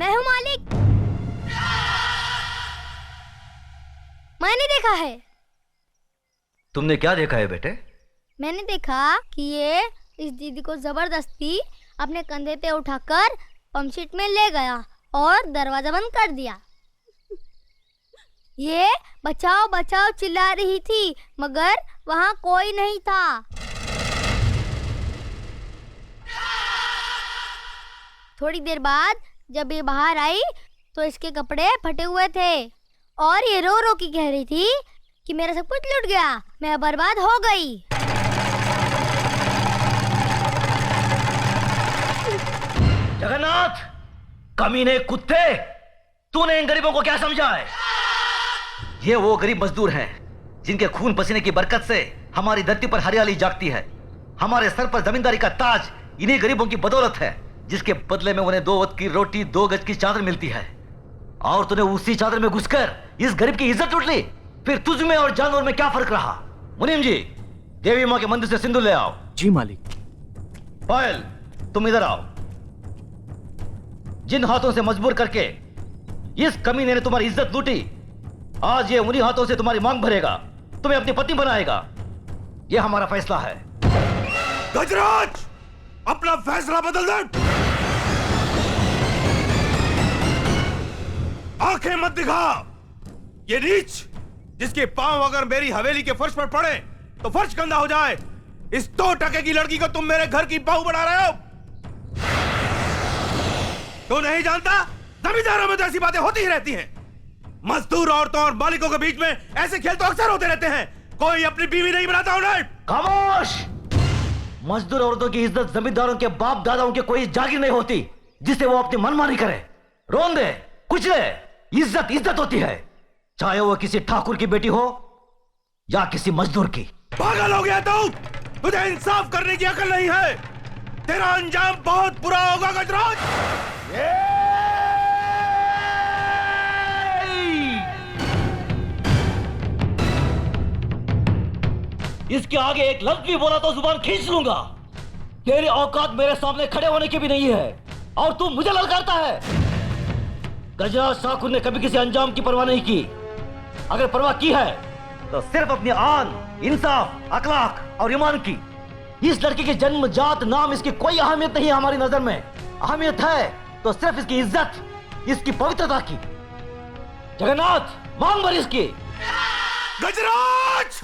मैं हूँ मालिक। मैंने देखा है। तुमने क्या देखा है बेटे? मैंने देखा कि ये इस दीदी को जबरदस्ती अपने कंधे पे उठाकर पंपशीट में ले गया और दरवाजा बंद कर दिया। ये बचाओ बचाओ चिल्ला रही थी मगर वहाँ कोई नहीं था। थोड़ी देर बाद जब ये बाहर आई तो इसके कपड़े फटे हुए थे और ये रो रो के कह रही थी कि मेरा सब कुछ लूट गया, मैं बर्बाद हो गई। जगन्नाथ, कमीने कुत्ते, तूने इन गरीबों को क्या समझा है? ये वो गरीब मजदूर हैं जिनके खून पसीने की बरकत से हमारी धरती पर हरियाली जागती है। हमारे सर पर जमींदारी का ताज इन्हीं गरीबों की बदौलत है, जिसके बदले में उन्हें 2 वक्त की रोटी 2 गज की चादर मिलती है। और तूने उसी चादर में घुसकर इस गरीब की इज्जत लूट ली। फिर तुझ में और जानवर में क्या फर्क रहा? मुनीम जी, देवी माँ के मंदिर से सिंदूर ले आओ। जी मालिक। पायल, तुम इधर आओ। जिन हाथों से मजबूर करके इस कमीने ने तुम्हारी इज्जत लूटी, आज ये उन्हीं हाथों से तुम्हारी मांग भरेगा, तुम्हें अपनी पत्नी बनाएगा। ये हमारा फैसला है। गजराज, अपना फैसला बदल दे। आंखें मत दिखा। ये नीच जिसके पांव अगर मेरी हवेली के फर्श पर पड़े तो फर्श गंदा हो जाए, इस 2 टके की लड़की को तुम मेरे घर की बहू बना रहे हो। तो नहीं जानता, जमींदारों में तो ऐसी बातें होती ही रहती हैं। मजदूर औरतों और मालिकों के बीच में ऐसे खेल तो अक्सर होते रहते हैं। कोई अपनी बीवी नहीं बनाता उन्हें। खामोश! मजदूर औरतों की इज्जत जमींदारों के बाप दादाओं के कोई जागीर नहीं होती जिसे वो अपनी मनमानी करे। रोन दे, कुचले, इज्जत इज्जत होती है, चाहे वो किसी ठाकुर की बेटी हो या किसी मजदूर की। पागल हो गया तू? तुझे इंसाफ करने की अकल नहीं है। तेरा अंजाम बहुत बुरा होगा गजराज। इसके आगे एक लफ्ज भी बोला तो जुबान खींच लूंगा। तेरी औकात मेरे सामने खड़े होने की भी नहीं है और तू मुझे ललकारता है। गजराज ठाकुर ने कभी किसी अंजाम की परवाह नहीं की। अगर परवाह की है तो सिर्फ अपनी आन, इंसाफ, अखलाक और ईमान की। इस लड़की के जन्म, जात, नाम, इसकी कोई अहमियत नहीं है हमारी नजर में। अहमियत है तो सिर्फ इसकी इज्जत, इसकी पवित्रता की। जगन्नाथ, मांग भर इसकी। गजराज!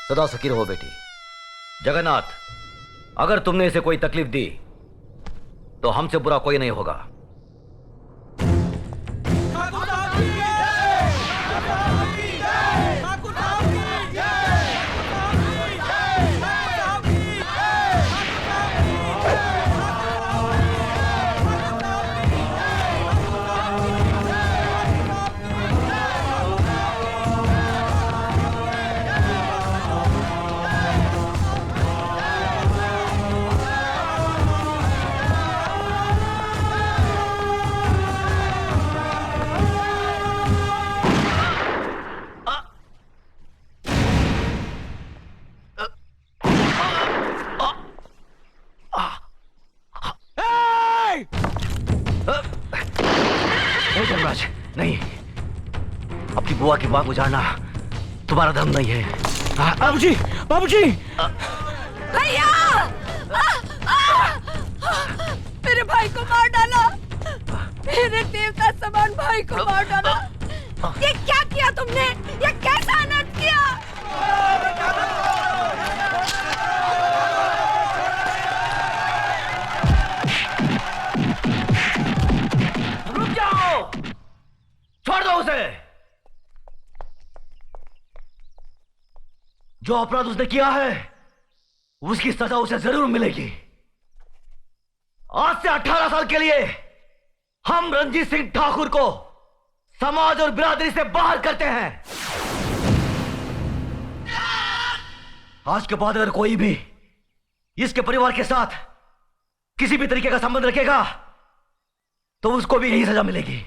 सदा सुखी रहो बेटी। जगन्नाथ, अगर तुमने इसे कोई तकलीफ दी तो हमसे बुरा कोई नहीं होगा। नहीं, अपनी बुआ की बात गुजारना तुम्हारा धर्म नहीं है। बाबूजी, बाबूजी! भैया! मेरे भाई को मार डाला। मेरे देवता समान भाई को मार डाला। ये क्या किया तुमने? ये कैसा अनर्थ किया? रुक जाओ, छोड़ दो उसे। जो अपराध उसने किया है उसकी सजा उसे जरूर मिलेगी। आज से 18 साल के लिए हम रणजीत सिंह ठाकुर को समाज और बिरादरी से बाहर करते हैं। आज के बाद अगर कोई भी इसके परिवार के साथ किसी भी तरीके का संबंध रखेगा तो उसको भी यही सजा मिलेगी।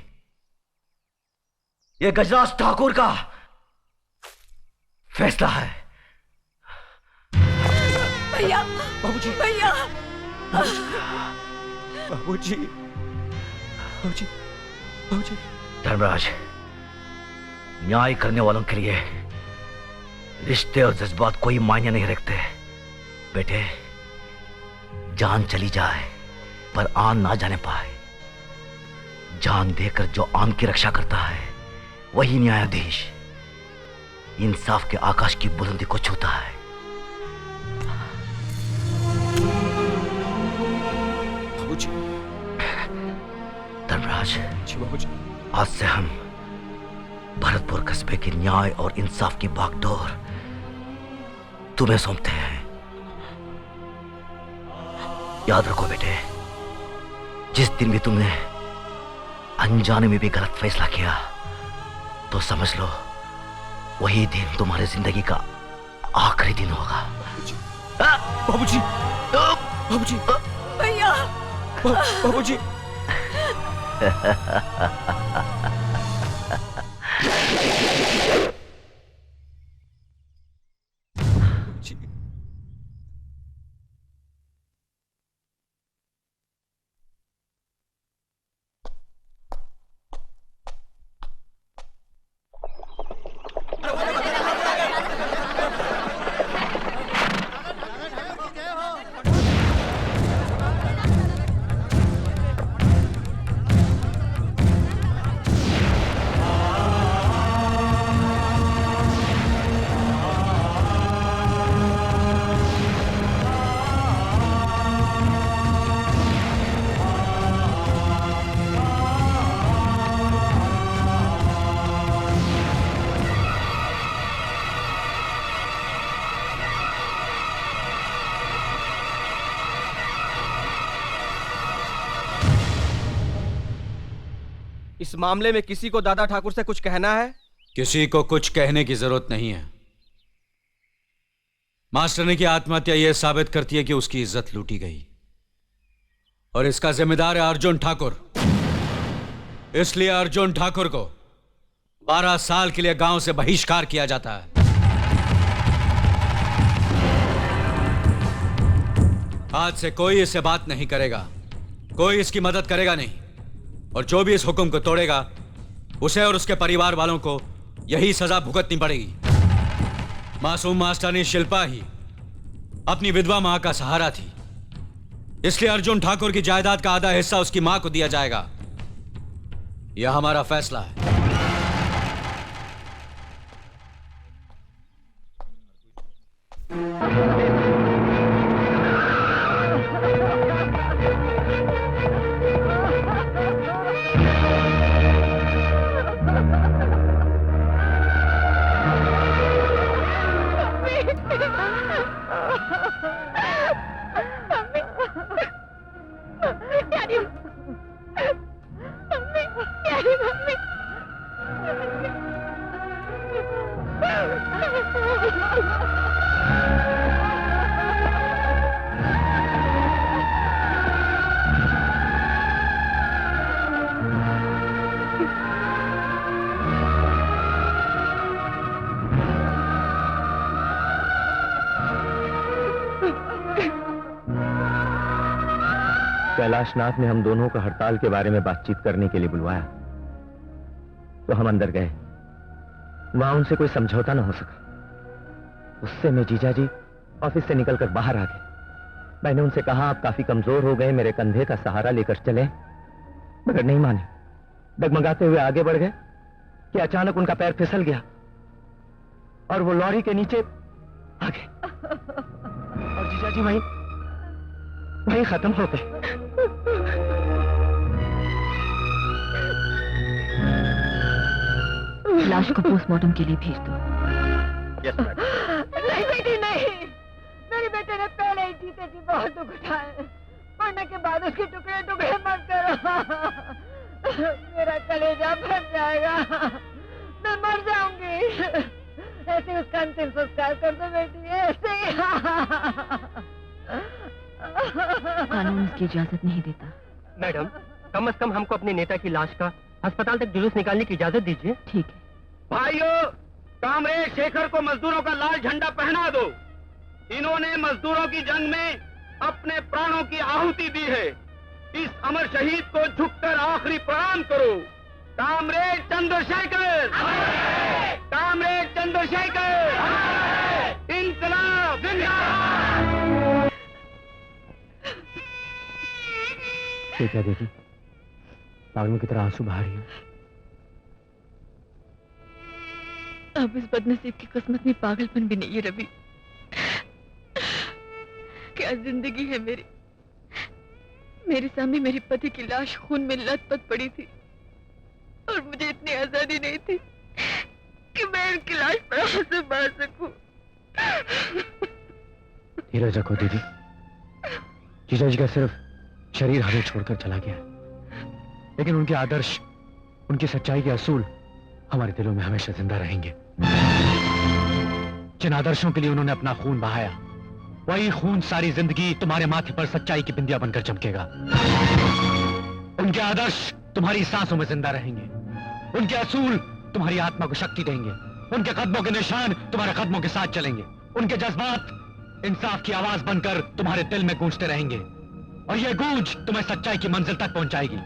यह गजराज ठाकुर का फैसला है। भैया, बाबूजी, भैया, बाबूजी, बाबूजी, बाबूजी। धर्मराज, न्याय करने वालों के लिए रिश्ते और जज्बात कोई मायने नहीं रखते। बेटे, जान चली जाए पर आन ना जाने पाए। जान देकर जो आन की रक्षा करता है वही न्यायाधीश इंसाफ के आकाश की बुलंदी को छूता है। बाबूजी, धर्मराज, जी बाबूजी। आज से हम भरतपुर कस्बे की न्याय और इंसाफ की बागडोर तुम्हें सौंपते हैं। याद रखो बेटे, जिस दिन भी तुमने अनजाने में भी गलत फैसला किया तो समझ लो वही दिन तुम्हारी जिंदगी का आखिरी दिन होगा। बाबूजी, बाबूजी, भैया, बाबूजी। इस मामले में किसी को दादा ठाकुर से कुछ कहना है? किसी को कुछ कहने की जरूरत नहीं है। मास्टरनी की आत्महत्या यह साबित करती है कि उसकी इज्जत लूटी गई और इसका जिम्मेदार है अर्जुन ठाकुर। इसलिए अर्जुन ठाकुर को 12 साल के लिए गांव से बहिष्कार किया जाता है। आज से कोई इससे बात नहीं करेगा, कोई इसकी मदद करेगा नहीं, और जो भी इस हुक्म को तोड़ेगा उसे और उसके परिवार वालों को यही सजा भुगतनी पड़ेगी। मासूम मास्टरनी शिल्पा ही अपनी विधवा मां का सहारा थी, इसलिए अर्जुन ठाकुर की जायदाद का आधा हिस्सा उसकी मां को दिया जाएगा। यह हमारा फैसला है। कैलाशनाथ ने हम दोनों को हड़ताल के बारे में बातचीत करने के लिए बुलवाया तो हम अंदर गए। वहां उनसे कोई समझौता ना हो सका। उससे मैं जीजाजी ऑफिस से निकलकर बाहर आ गए। मैंने उनसे कहा आप काफी कमजोर हो गए, मेरे कंधे का सहारा लेकर चले, मगर नहीं माने। डगमगाते हुए आगे बढ़ गए कि अचानक उनका पैर फिसल गया और वो लॉरी के नीचे आ गए और जीजाजी वहीं खत्म हो गए। लाश को पोस्टमार्टम के लिए भेज दो। Yes madam. नहीं बेटी नहीं, मेरे बेटे ने पैर नहीं जीते जी बहुत दुख उठाए, मरने के बाद उसके टुकड़े टुकड़े मत करो। मेरा कलेजा फट जाएगा, मैं मर जाऊंगी। ऐसे उसका अंतिम संस्कार कर दो बेटी, ऐसे ही। कानून इसकी इजाजत नहीं देता। मैडम, कम से कम हमको अपने नेता की लाश का अस्पताल तक जुलूस निकालने की इजाजत दीजिए। ठीक है। भाइयों, कामरेड शेखर को मजदूरों का लाल झंडा पहना दो। इन्होंने मजदूरों की जंग में अपने प्राणों की आहुति दी है। इस अमर शहीद को झुककर आखिरी प्रणाम करो। कामरेड चंद्रशेखर, कामरेड चंद्रशेखर, इंकलाब जिंदाबाद। ठीक है बेटी, पागलों की तरह आंसू बहा रही है। अब इस बदनसीब की किस्मत में पागलपन भी नहीं है रवि। क्या जिंदगी है मेरी। मेरे सामने मेरे पति की लाश खून में लथपथ पड़ी थी और मुझे इतनी आजादी नहीं थी कि मैं इनकी लाश पर आंसू बहा सकूं। धीरज रखो दीदी, जीजा जी का सिर्फ शरीर हमें छोड़कर चला गया, लेकिन उनके आदर्श, उनकी सच्चाई के असूल हमारे दिलों में हमेशा जिंदा रहेंगे। जिन आदर्शों के लिए उन्होंने अपना खून बहाया, वही खून सारी जिंदगी तुम्हारे माथे पर सच्चाई की बिंदिया बनकर चमकेगा। उनके आदर्श तुम्हारी सांसों में जिंदा रहेंगे, उनके असूल तुम्हारी आत्मा को शक्ति देंगे, उनके कदमों के निशान तुम्हारे कदमों के साथ चलेंगे, उनके जज्बात इंसाफ की आवाज बनकर तुम्हारे दिल में गूंजते रहेंगे, और यह गूंज तुम्हें सच्चाई की मंजिल तक पहुंचाएगी,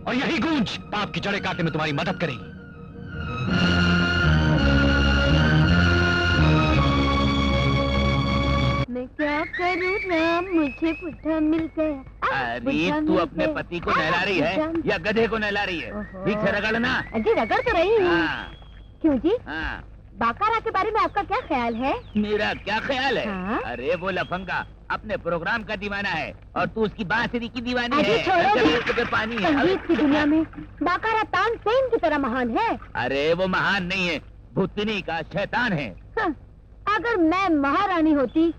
और यही गूंज पाप की जड़ें काटने में तुम्हारी मदद करेगी। मैं क्या करूँ राम, मुझे पुट्ठा मिल गया। अरे तू अपने पति को नहला रही है या गधे को नहला रही है? ठीक से रगड़ना। अजी रगड़ तो रही हूँ। हाँ, क्यों जी? हाँ। बाकारा के बारे में आपका क्या ख्याल है? मेरा क्या ख्याल है? हाँ? अरे वो लफंगा अपने प्रोग्राम का दीवाना है और तू उसकी बांसुरी की दीवानी अजी है। छोड़ो जब पे पानी है। संगीत की दुनिया में बाकारा तानसेन की तरह महान है। अरे वो महान नहीं है, भूतनी का शैतान है। हाँ, अगर मैं महारानी होती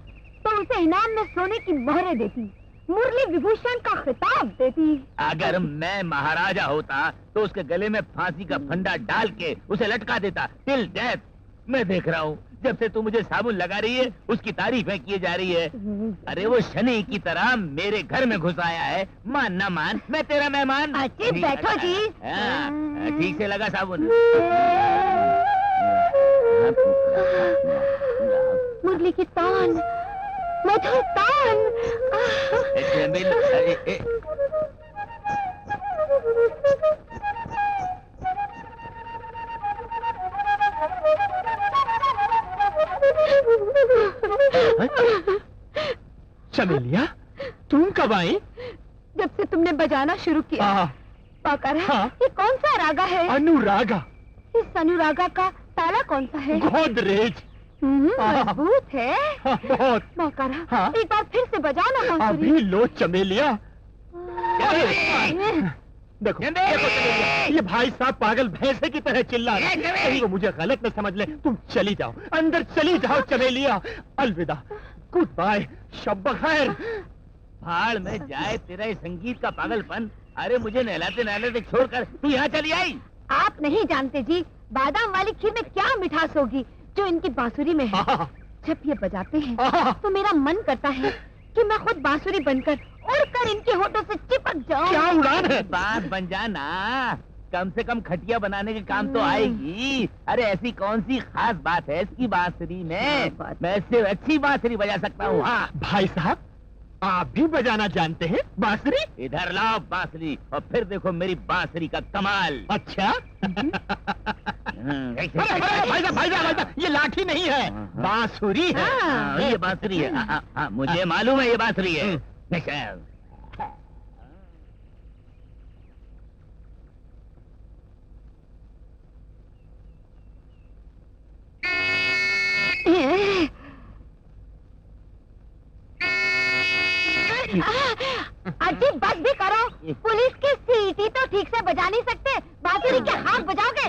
तो उसे इनाम में सोने की मोहरें देती, मुरली विभूषण का खिताब देती। अगर मैं महाराजा होता तो उसके गले में फांसी का फंदा डाल के उसे लटका देता टिल डेथ। मैं देख रहा हूँ जब से तू मुझे साबुन लगा रही है उसकी तारीफें किए जा रही है। अरे वो शनि की तरह मेरे घर में घुस आया है, मान ना मान मैं तेरा मेहमान। अच्छी बैठो जी। हाँ, ठीक से लगा साबुन। मुरली की तान, मधुर तान। चमेलिया, तुम कब आई? जब से तुमने बजाना शुरू किया। बाकारा, हाँ। ये कौन सा रागा है? अनुरागा। इस अनुरागा का ताला कौन सा है? गोदरेज। मजबूत है। बहुत। बाकारा, हाँ। एक बार फिर से बजाना बांसुरी। अभी लो चमेलिया। देखो, ये भाई साहब पागल भैंसे की तरह चिल्ला रहे हैं। कहीं वो मुझे गलत न समझ ले। तुम चली जाओ, अंदर चली जाओ चमेलिया। अलविदा, गुड बाय, शब बखैर। भाड़ में जाए तेरा ये संगीत का पागलपन। अरे मुझे नहलाते नहलाते छोड़कर तू यहाँ चली आई। आप नहीं जानते जी, बादाम वाली खीर में क्या मिठास होगी जो इनकी बांसुरी में है। जब ये बजाते हैं तो मेरा मन करता है कि मैं खुद बांसुरी बनकर उड़कर इनके होठों से चिपक जाऊं। क्या उड़ान है? बात बन जाना, कम से कम खटिया बनाने के काम तो आएगी। अरे ऐसी कौन सी खास बात है इसकी बांसुरी में? मैं इससे अच्छी बांसुरी बजा सकता हूँ। हाँ भाई साहब, आप भी बजाना जानते हैं बांसुरी? इधर लाओ बांसुरी और फिर देखो मेरी बांसुरी का कमाल। अच्छा। भाई साहब, ये लाठी नहीं है, बांसुरी है। हाँ, ये बांसुरी है। हाँ, मुझे मालूम है ये बांसुरी है। अजीब बस भी करो, पुलिस की सीटी तो ठीक से बजा नहीं सकते, बांसुरी के हाथ बजाओगे।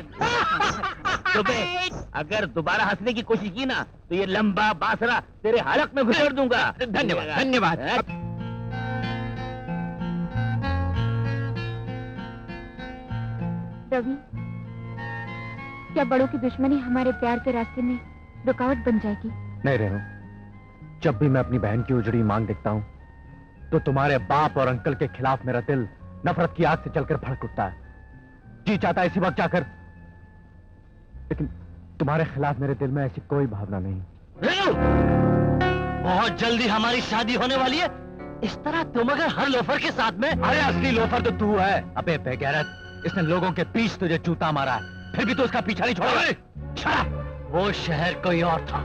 अगर दोबारा हंसने की कोशिश की ना तो ये लंबा बासरा तेरे हलक में घुसेड़ दूंगा। धन्यवाद धन्यवाद। रवि, क्या बड़ों की दुश्मनी हमारे प्यार के रास्ते में रुकावट बन जाएगी? नहीं रेनू, जब भी मैं अपनी बहन की उजड़ी मांग देखता हूँ तो तुम्हारे बाप और अंकल के खिलाफ मेरा दिल नफरत की आग से चलकर भड़क उठता है। जी चाहता है इसी वक्त जाकर, लेकिन तुम्हारे खिलाफ मेरे दिल में ऐसी कोई भावना नहीं। रेनू, बहुत जल्दी हमारी शादी होने वाली है। इस तरह तुम अगर हर लोफर के साथ में। अरे असली लोफर तो तू है। अबे बेगैरत, इसने लोगों के बीच तुझे जूता मारा है, फिर भी तो उसका पीछा नहीं छोड़ा। वो शहर कोई और था,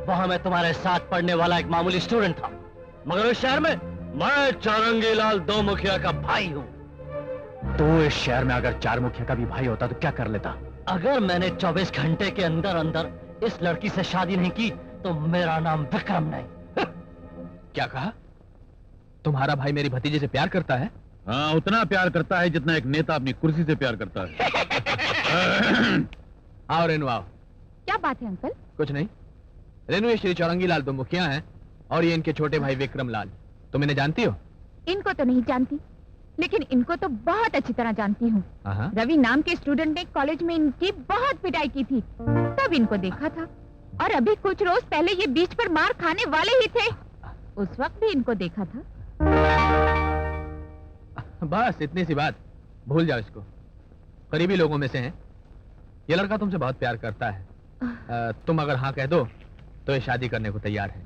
वहाँ मैं तुम्हारे साथ पढ़ने वाला एक मामूली स्टूडेंट था, मगर उस शहर में मैं चौरंगी लाल दो मुखिया का भाई हूँ। तू इस शहर में अगर चार मुखिया का भी भाई होता तो क्या कर लेता? अगर मैंने 24 घंटे के अंदर अंदर इस लड़की से शादी नहीं की तो मेरा नाम विक्रम नहीं। क्या कहा? तुम्हारा भाई मेरी भतीजे से प्यार करता है? हाँ, उतना प्यार करता है जितना एक नेता अपनी कुर्सी से प्यार करता है। आओ रेनू आओ। क्या बात है अंकल? कुछ नहीं रेनू, ये श्री चौरंगी लाल दो मुखिया हैं और ये इनके छोटे भाई विक्रम लाल। तुम इन्हें जानती हो? इनको तो नहीं जानती, लेकिन इनको तो बहुत अच्छी तरह जानती हूँ। रवि नाम के स्टूडेंट ने कॉलेज में इनकी बहुत पिटाई की थी, तब इनको देखा था, और अभी कुछ रोज पहले ये बीच पर मार खाने वाले ही थे, उस वक्त भी इनको देखा था। बस इतनी सी बात, भूल जाओ इसको। करीबी लोगों में से हैं। ये लड़का तुमसे बहुत प्यार करता है। तुम अगर हाँ कह दो तो ये शादी करने को तैयार है।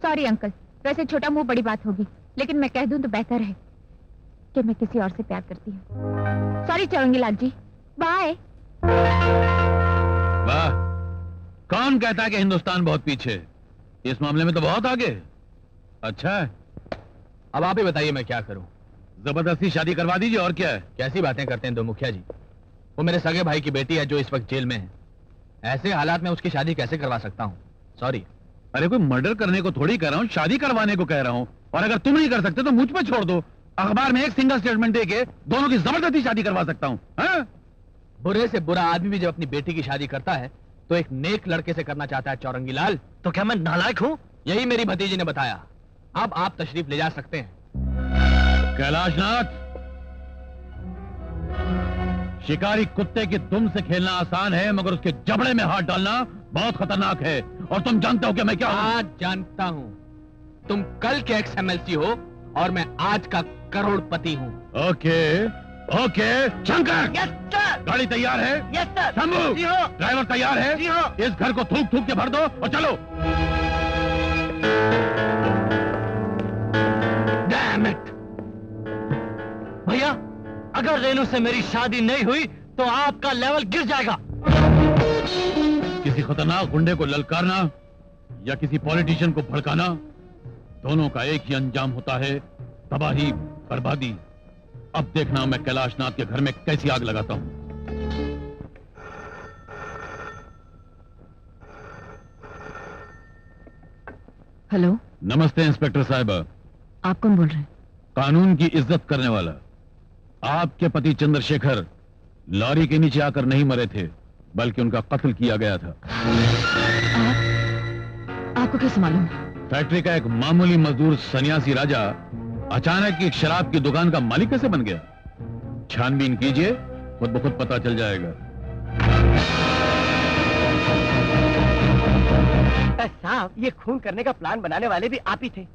सॉरी अंकल, वैसे छोटा मुंह बड़ी बात होगी, लेकिन मैं कह दूं तो बेहतर है कि मैं किसी और से प्यार करती हूँ। सॉरी चौरंगी लाल जी, बाय। वाह, कौन कहता है कि हिंदुस्तान बहुत पीछे है? इस मामले में तो बहुत आगे। अच्छा है, अब आप ही बताइए मैं क्या करूं? जबरदस्ती शादी करवा दीजिए, और क्या है। कैसी बातें करते हैं दो मुखिया जी? वो मेरे सगे भाई की बेटी है जो इस वक्त जेल में है। ऐसे हालात में उसकी शादी कैसे करवा सकता हूँ? सॉरी। अरे कोई मर्डर करने को थोड़ी कह रहा हूँ, शादी करवाने को कह रहा हूँ। और अगर तुम नहीं कर सकते तो मुझ पर छोड़ दो, अखबार में एक सिंगल स्टेटमेंट देके दोनों की जबरदस्ती शादी करवा सकता हूँ। बुरे से बुरा आदमी भी जब अपनी बेटी की शादी करता है तो एक नेक लड़के से करना चाहता है चौरंगी लाल। तो क्या मैं नालायक हूँ? यही मेरी भतीजी ने बताया। अब आप तशरीफ ले जा सकते हैं। कैलाशनाथ, शिकारी कुत्ते की दुम से खेलना आसान है, मगर उसके जबड़े में हाथ डालना बहुत खतरनाक है। और तुम जानते हो कि मैं क्या हूं? आज जानता हूं। तुम कल के एक्स-एमएलसी हो और मैं आज का करोड़पति हूं। Okay okay Shankar, yes sir. गाड़ी तैयार है? Yes sir. शंभू, जी हाँ। ड्राइवर तैयार है? जी हाँ। इस घर को थूक थूक के भर दो और चलो। डैम इट भैया, अगर रेनू से मेरी शादी नहीं हुई तो आपका लेवल गिर जाएगा। किसी खतरनाक गुंडे को ललकारना या किसी पॉलिटिशियन को भड़काना, दोनों का एक ही अंजाम होता है, तबाही, बर्बादी। अब देखना मैं कैलाशनाथ के घर में कैसी आग लगाता हूं। हेलो, नमस्ते इंस्पेक्टर साहिबा। आप कौन बोल रहे हैं? कानून की इज्जत करने वाला। आपके पति चंद्रशेखर लॉरी के नीचे आकर नहीं मरे थे, बल्कि उनका कत्ल किया गया था। आपको कैसे मालूम? फैक्ट्री का एक मामूली मजदूर सन्यासी राजा अचानक एक शराब की दुकान का मालिक कैसे बन गया? छानबीन कीजिए, खुद ब खुद पता चल जाएगा। साहब, ये खून करने का प्लान बनाने वाले भी आप ही थे,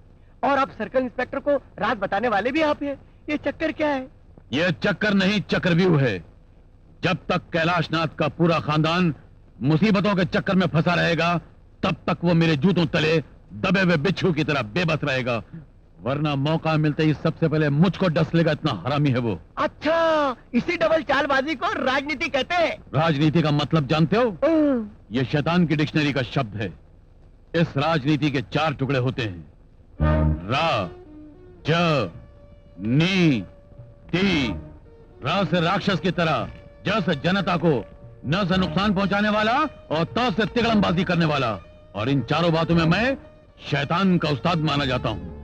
और अब सर्कल इंस्पेक्टर को राज बताने वाले भी आप हैं। ये चक्कर क्या है? ये चक्कर नहीं, चक्रव्यूह है। जब तक कैलाशनाथ का पूरा खानदान मुसीबतों के चक्कर में फंसा रहेगा, तब तक वो मेरे जूतों तले दबे हुए बिच्छू की तरह बेबस रहेगा, वरना मौका मिलते ही सबसे पहले मुझको डस लेगा। इतना हरामी है वो। अच्छा, इसी डबल चालबाजी को राजनीति कहते हैं। राजनीति का मतलब जानते हो? ये शैतान की डिक्शनरी का शब्द है। इस राजनीति के 4 टुकड़े होते हैं, रा, ज, नी, ती। रा से राक्षस की तरह, ज से जनता को, न से नुकसान पहुंचाने वाला, और त से तिगड़मबाजी करने वाला। और इन चारों बातों में मैं शैतान का उस्ताद माना जाता हूं।